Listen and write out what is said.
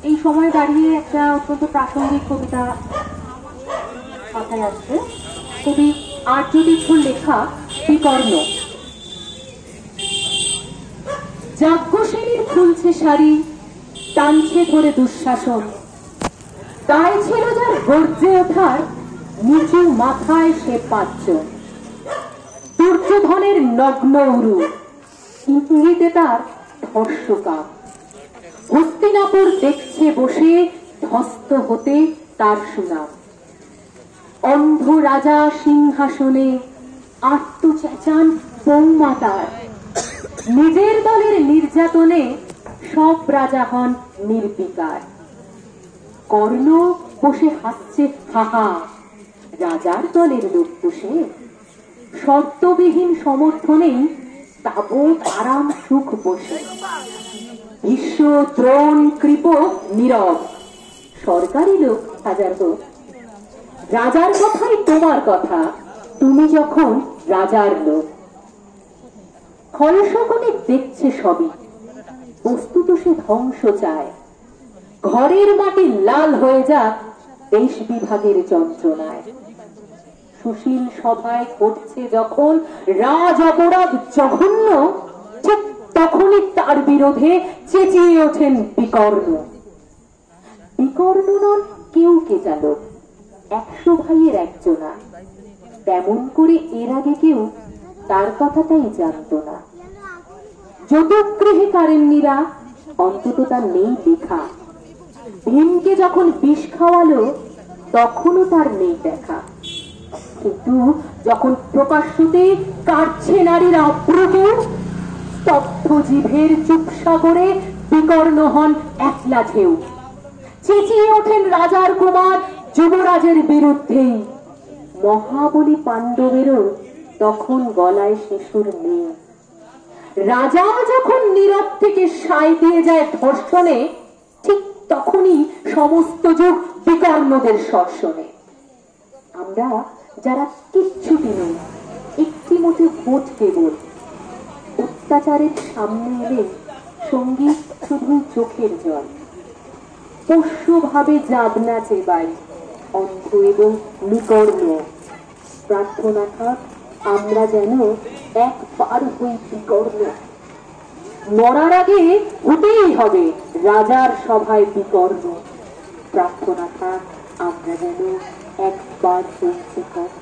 এই সময় দাঁড়িয়ে একটা অত্যন্ত প্রাসঙ্গিক কবিতা মাথায় আসছে। কবি আর্যদীপর লেখা বিকর্ণ। যাজ্ঞসেনীর খুলছে শাড়ি, টানছে ধরে দুঃশাসন, গায়ে ছিল যার গর্জে ওঠার, নিচু মাথায় সে পাঁচজন। দুর্যোধনের নগ্ন উরু, ইঙ্গিতে তার ধর্ষকা। হস্তিনাপুর দেখছে বসে, ধ্বস্ত হতে তার সুনাম। অন্ধ রাজা সিংহাসনে, আত্ম চেঁচান বৌমা তার। নিজের দলের নির্যাতনে সব রাজা হন নির্বিকার। কর্ণ বসে হাসছে হাহা, রাজার দলের লোক বসে। শর্তবিহীন সমর্থনেই তাবৎ আরাম সুখ বসে। বিশ্ব দ্রোণ কৃপ নীরব, সরকারি লোক হাজার হোক। রাজার কথাই তোমার কথা, তুমি যখন রাজার লোক। খলসকনে দেখছে সবই, বস্তুত সে ধ্বংস চায়। ঘরের মাটি লাল হয়ে যাক দেশ বিভাগের যন্ত্রণায়। সুশীল সভায় ঘটছে যখন রাজ অপরাধ জঘন্য, ঠিক তখনই তার বিরোধে চেঁচিয়ে ওঠেন বিকর্ণ। বিকর্ণ নন কেউ কে জানো, 100 ভাইয়ের একজনা। তেমন করে এর আগে কেউ তার কথাটাই জানত না। যতগৃহে কারেন্নিরা, অন্তত তার নেই দেখা। ভীমকে যখন বিষ খাওয়ালো, তখনও তার নেই দেখা। কিন্তু যখন প্রকাশ্যতে কাটছে নারীর অপ্রভু, স্তব্ধ জিভের চুপসাগরে বিকর্ণ হন একলা ঢেউ। চেঁচিয়ে ওঠেন রাজার কুমার যুবরাজের বিরুদ্ধেই। মহাবলী পাণ্ডবেরও তখন গলায় শিশুর নেই। রাজা যখন নীরব থেকে সায় দিয়ে যায় ধর্ষণে, ঠিক তখনই সমস্ত যুগ বিকর্ণদের শর্ষণে। আমরা যারা কিচ্ছুটি নেই, একটি মুঠো ভোট কেবল, অত্যাচারের সামনে এলে সঙ্গীত শুধুই চোখের জল। পোষ্য ভাবে যাবনা চেবাই, অন্ধ এবং নিকর্ণ। প্রার্থনা থাক আমরা যেন এক পার হই বিকর্ণ। মরার আগে হতেই হবে রাজার সভায় বিকর্ণ। প্রার্থনা থাক আমরা যেন একবার হই বিকর্ণ।